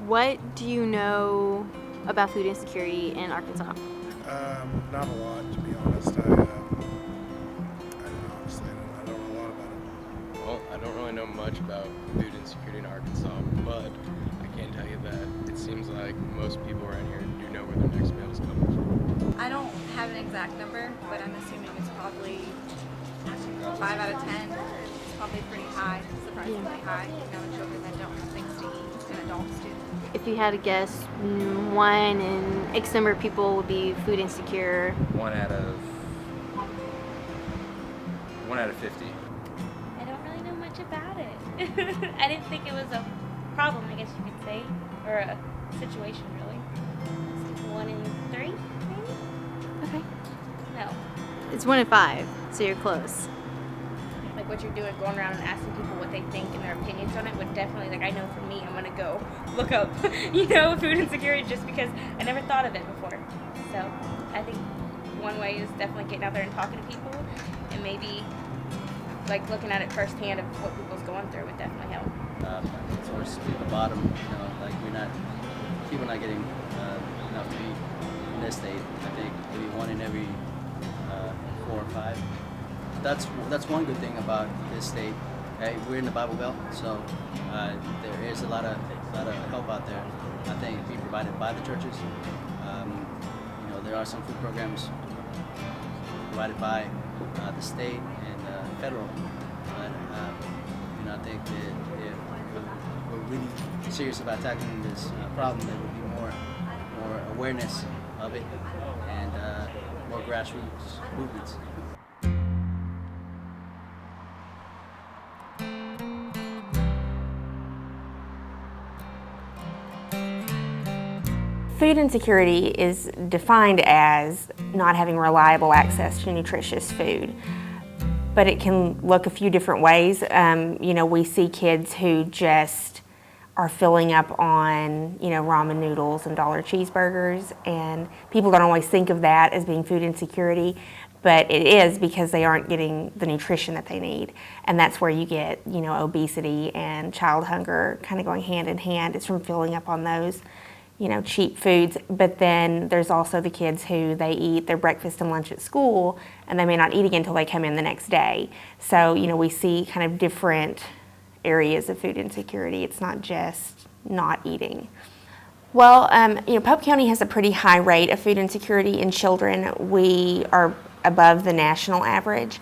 What do you know about food insecurity in Arkansas? Not a lot, to be honest. Honestly, I don't know a lot about it. Well, I don't really know much about food insecurity in Arkansas, but I can tell you that it seems like most people around here do know where their next meal is coming from. I don't have an exact number, but I'm assuming it's probably 5 out of 10. It's probably pretty high, surprisingly high. Children that don't have things to eat and adults do. If you had to guess, one in X number of people would be food insecure. One out of 50. I don't really know much about it. I didn't think it was a problem, I guess you could say, or a situation, really. It's 1 in 3, maybe? Okay. No. It's 1 in 5, so you're close. Like what you're doing, going around and asking people what they think and their opinions on it would definitely, like I know for me, I'm going to go look up, food insecurity just because I never thought of it before. So I think one way is definitely getting out there and talking to people and maybe like looking at it firsthand of what people's going through would definitely help. Towards the bottom, like people not getting enough to eat in this state. I think maybe 1 in every 4 or 5. That's one good thing about this state. We're in the Bible Belt, so there is a lot of help out there. I think being provided by the churches. There are some food programs provided by the state and federal, but I think that if we're really serious about tackling this problem, there would be more awareness of it and more grassroots movements. Food insecurity is defined as not having reliable access to nutritious food, but it can look a few different ways. We see kids who just are filling up on, ramen noodles and dollar cheeseburgers, and people don't always think of that as being food insecurity, but it is because they aren't getting the nutrition that they need. And that's where you get, obesity and child hunger kind of going hand in hand. It's from filling up on those cheap foods. But then there's also the kids who they eat their breakfast and lunch at school and they may not eat again until they come in the next day. So, we see kind of different areas of food insecurity. It's not just not eating. Well, Pope County has a pretty high rate of food insecurity in children. We are above the national average,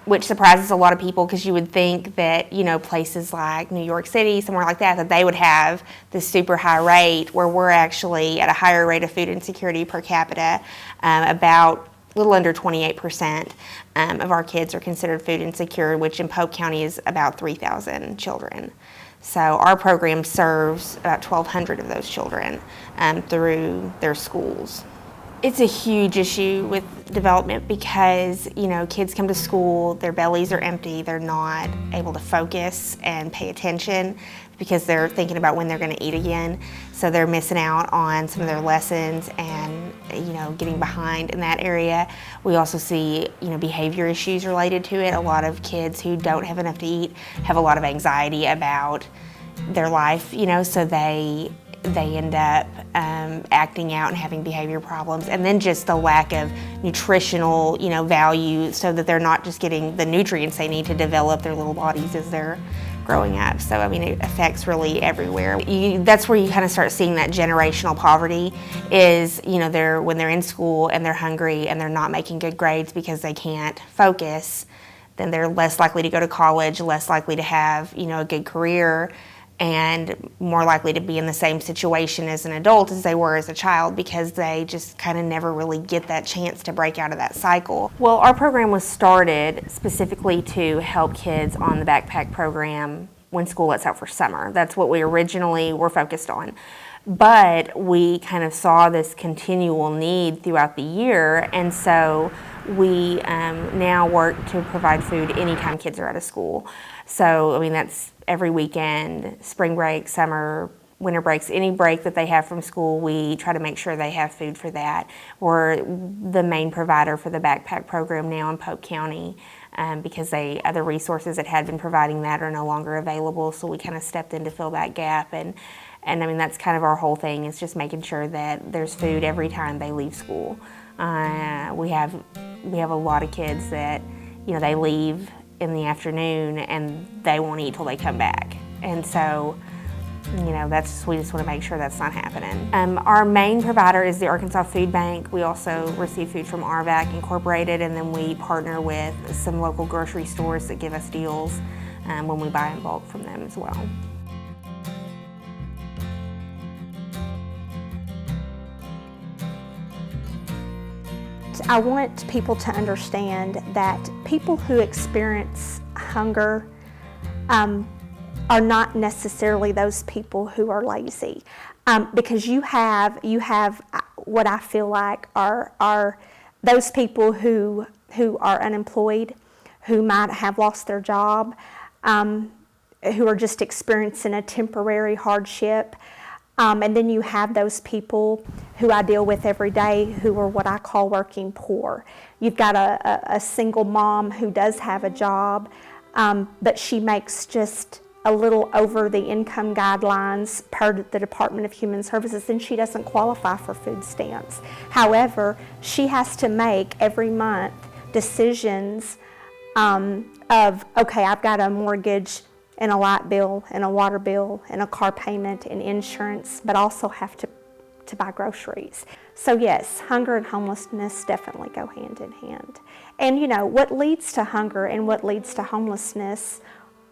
which surprises a lot of people because you would think that, places like New York City, somewhere like that they would have this super high rate, where we're actually at a higher rate of food insecurity per capita. About a little under 28% of our kids are considered food insecure, which in Pope County is about 3,000 children. So our program serves about 1,200 of those children through their schools. It's a huge issue with development because, kids come to school, their bellies are empty, they're not able to focus and pay attention because they're thinking about when they're going to eat again. So they're missing out on some of their lessons and, getting behind in that area. We also see, behavior issues related to it. A lot of kids who don't have enough to eat have a lot of anxiety about their life, so they end up acting out and having behavior problems, and then just the lack of nutritional, value, so that they're not just getting the nutrients they need to develop their little bodies as they're growing up. So, it affects really everywhere. That's where you kind of start seeing that generational poverty is, when they're in school and they're hungry and they're not making good grades because they can't focus, then they're less likely to go to college, less likely to have, a good career, and more likely to be in the same situation as an adult as they were as a child because they just kind of never really get that chance to break out of that cycle. Well, our program was started specifically to help kids on the backpack program when school lets out for summer. That's what we originally were focused on. But we kind of saw this continual need throughout the year, and so we now work to provide food anytime kids are out of school. So, that's every weekend, spring break, summer, winter breaks, any break that they have from school, we try to make sure they have food for that. We're the main provider for the backpack program now in Pope County because other resources that had been providing that are no longer available, so we kind of stepped in to fill that gap. And And I mean, that's kind of our whole thing, is just making sure that there's food every time they leave school. We have a lot of kids that, you know, they leave in the afternoon and they won't eat till they come back. And so, you know, we just want to make sure that's not happening. Our main provider is the Arkansas Food Bank. We also receive food from RVAC Incorporated, and then we partner with some local grocery stores that give us deals when we buy in bulk from them as well. I want people to understand that people who experience hunger are not necessarily those people who are lazy, because you have what I feel like are those people who are unemployed, who might have lost their job, who are just experiencing a temporary hardship. And then you have those people who I deal with every day who are what I call working poor. You've got a single mom who does have a job, but she makes just a little over the income guidelines per the Department of Human Services, and she doesn't qualify for food stamps. However, she has to make every month decisions of, okay, I've got a mortgage and a light bill and a water bill and a car payment and insurance, but also have to buy groceries. So yes, hunger and homelessness definitely go hand in hand. And you know, what leads to hunger and what leads to homelessness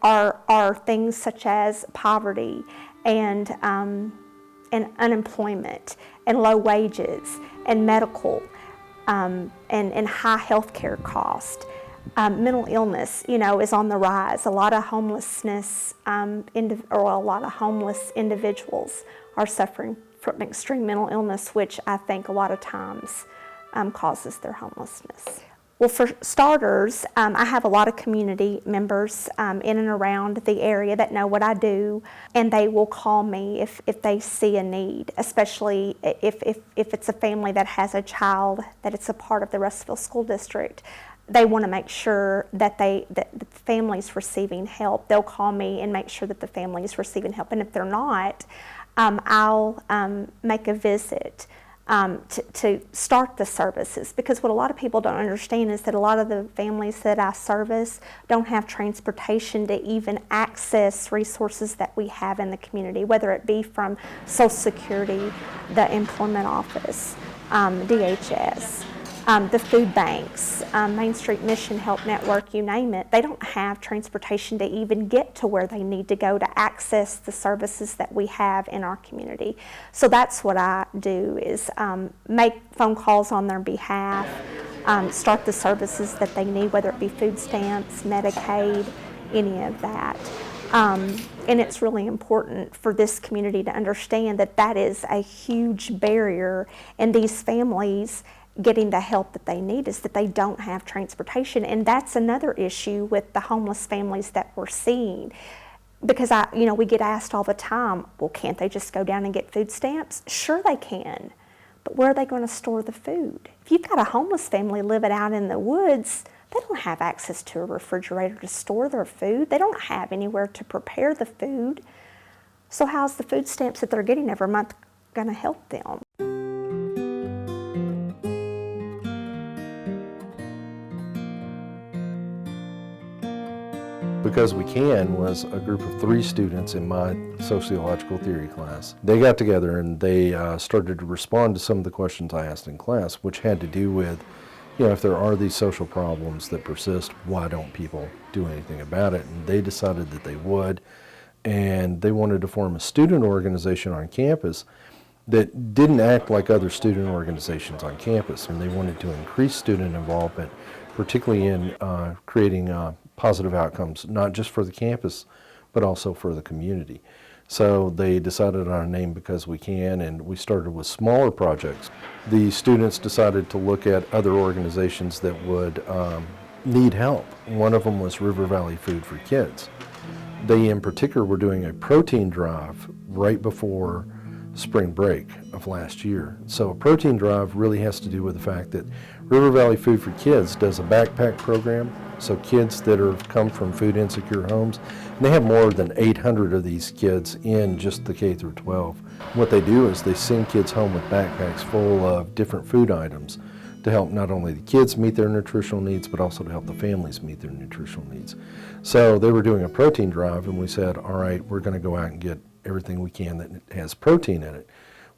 are things such as poverty and unemployment and low wages and medical and high health care cost. Mental illness, you know, is on the rise. A lot of homelessness, or a lot of homeless individuals are suffering from extreme mental illness, which I think a lot of times causes their homelessness. Well, for starters, I have a lot of community members in and around the area that know what I do, and they will call me if they see a need, especially if it's a family that has a child that it's a part of the Russellville School District. They want to make sure that the family's receiving help. They'll call me and make sure that the family is receiving help. And if they're not, I'll make a visit to start the services. Because what a lot of people don't understand is that a lot of the families that I service don't have transportation to even access resources that we have in the community, whether it be from Social Security, the Employment Office, DHS. The food banks, Main Street Mission Help Network, you name it, they don't have transportation to even get to where they need to go to access the services that we have in our community. So that's what I do, is make phone calls on their behalf, start the services that they need, whether it be food stamps, Medicaid, any of that. And it's really important for this community to understand that that is a huge barrier in these families getting the help that they need, is that they don't have transportation. And that's another issue with the homeless families that we're seeing. Because we get asked all the time, well, can't they just go down and get food stamps? Sure they can, but where are they going to store the food? If you've got a homeless family living out in the woods, they don't have access to a refrigerator to store their food. They don't have anywhere to prepare the food. So how's the food stamps that they're getting every month going to help them? Because We Can was a group of 3 students in my sociological theory class. They got together and they started to respond to some of the questions I asked in class, which had to do with, if there are these social problems that persist, why don't people do anything about it? And they decided that they would, and they wanted to form a student organization on campus that didn't act like other student organizations on campus, and they wanted to increase student involvement, particularly in creating positive outcomes, not just for the campus, but also for the community. So they decided on a name, Because We Can, and we started with smaller projects. The students decided to look at other organizations that would need help. One of them was River Valley Food for Kids. They in particular were doing a protein drive right before spring break of last year. So a protein drive really has to do with the fact that River Valley Food for Kids does a backpack program. So kids that have come from food insecure homes, and they have more than 800 of these kids in just the K through 12. What they do is they send kids home with backpacks full of different food items to help not only the kids meet their nutritional needs, but also to help the families meet their nutritional needs. So they were doing a protein drive, and we said, all right, we're going to go out and get everything we can that has protein in it.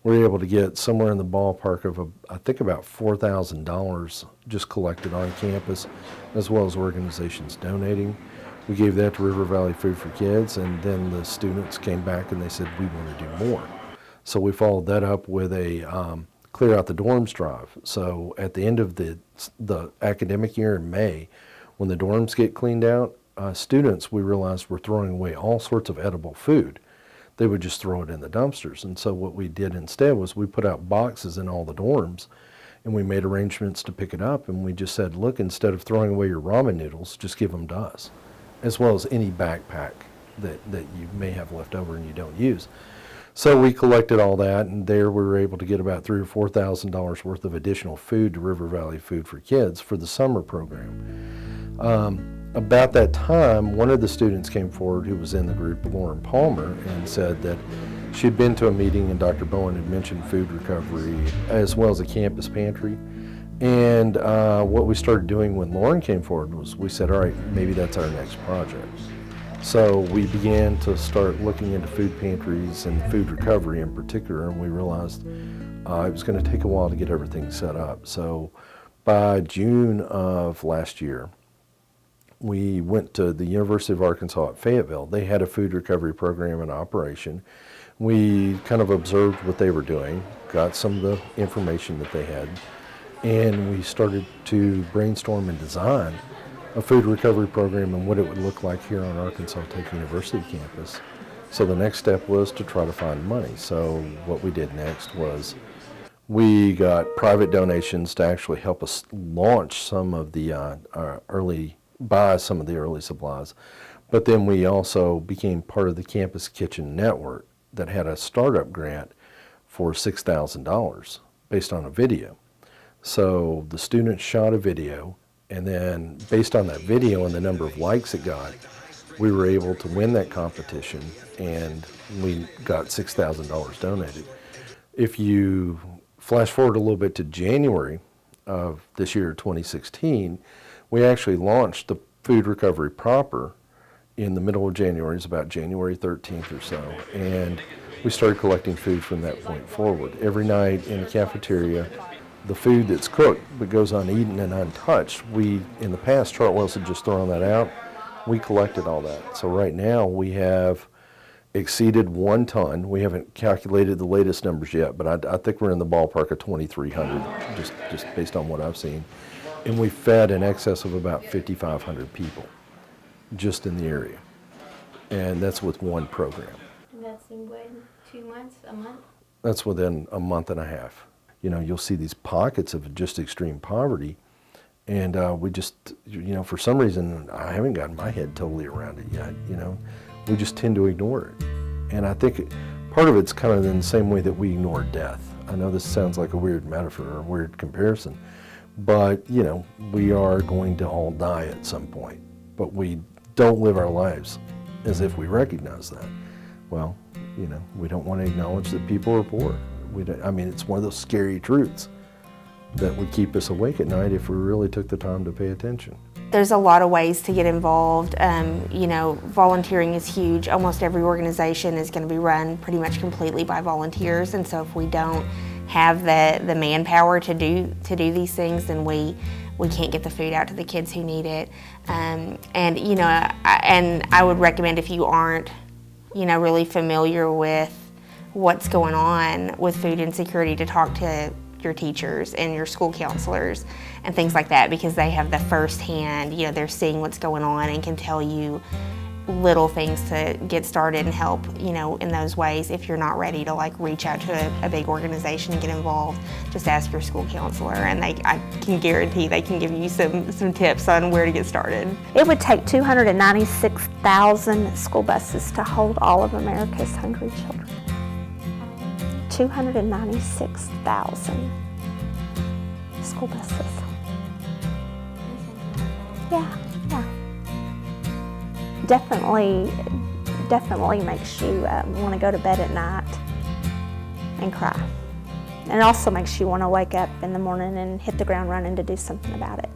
We're able to get somewhere in the ballpark of, I think, about $4,000 just collected on campus, as well as organizations donating. We gave that to River Valley Food for Kids, and then the students came back and they said, we want to do more. So we followed that up with a Clear Out the Dorms drive. So at the end of the academic year in May, when the dorms get cleaned out, students, we realized, were throwing away all sorts of edible food. They would just throw it in the dumpsters. And so what we did instead was we put out boxes in all the dorms, and we made arrangements to pick it up, and we just said, look, instead of throwing away your ramen noodles, just give them to us, as well as any backpack that you may have left over and you don't use. So we collected all that, and there we were able to get about $3,000 or $4,000 worth of additional food to River Valley Food for Kids for the summer program. About that time, one of the students came forward who was in the group, Lauren Palmer, and said that she'd been to a meeting and Dr. Bowen had mentioned food recovery as well as a campus pantry. And what we started doing when Lauren came forward was we said, all right, maybe that's our next project. So we began to start looking into food pantries and food recovery in particular, and we realized it was going to take a while to get everything set up. So by June of last year, we went to the University of Arkansas at Fayetteville. They had a food recovery program in operation. We kind of observed what they were doing, got some of the information that they had, and we started to brainstorm and design a food recovery program and what it would look like here on Arkansas Tech University campus. So the next step was to try to find money. So what we did next was we got private donations to actually help us launch some of the buy some of the early supplies. But then we also became part of the Campus Kitchen Network that had a startup grant for $6,000 based on a video. So the students shot a video, and then based on that video and the number of likes it got, we were able to win that competition, and we got $6,000 donated. If you flash forward a little bit to January of this year, 2016, we actually launched the food recovery proper in the middle of January. It's about January 13th or so, and we started collecting food from that point forward. Every night in the cafeteria, the food that's cooked but goes uneaten and untouched, we, in the past, Chartwell's had just thrown that out. We collected all that. So right now we have exceeded 1 ton. We haven't calculated the latest numbers yet, but I think we're in the ballpark of 2,300, just based on what I've seen. And we fed in excess of about 5,500 people just in the area. And that's with one program. And that's in what, 2 months, a month? That's within a month and a half. You know, you'll see these pockets of just extreme poverty, and we just, you know, for some reason, I haven't gotten my head totally around it yet, you know. We just tend to ignore it. And I think part of it's kind of in the same way that we ignore death. I know this sounds like a weird metaphor or a weird comparison, but, you know, we are going to all die at some point, but we don't live our lives as if we recognize that. Well, you know, we don't want to acknowledge that people are poor. I mean, it's one of those scary truths that would keep us awake at night if we really took the time to pay attention. There's a lot of ways to get involved. You know, volunteering is huge. Almost every organization is going to be run pretty much completely by volunteers, and so if we don't have the manpower to do these things, then we can't get the food out to the kids who need it. And you know, I would recommend, if you aren't, you know, really familiar with what's going on with food insecurity, to talk to your teachers and your school counselors and things like that, because they have the first-hand, you know, they're seeing what's going on and can tell you little things to get started and help, you know, in those ways. If you're not ready to like reach out to a big organization and get involved, just ask your school counselor, and I can guarantee they can give you some tips on where to get started. It would take 296,000 school buses to hold all of America's hungry children. 296,000 school buses. Yeah. Definitely makes you want to go to bed at night and cry. And it also makes you want to wake up in the morning and hit the ground running to do something about it.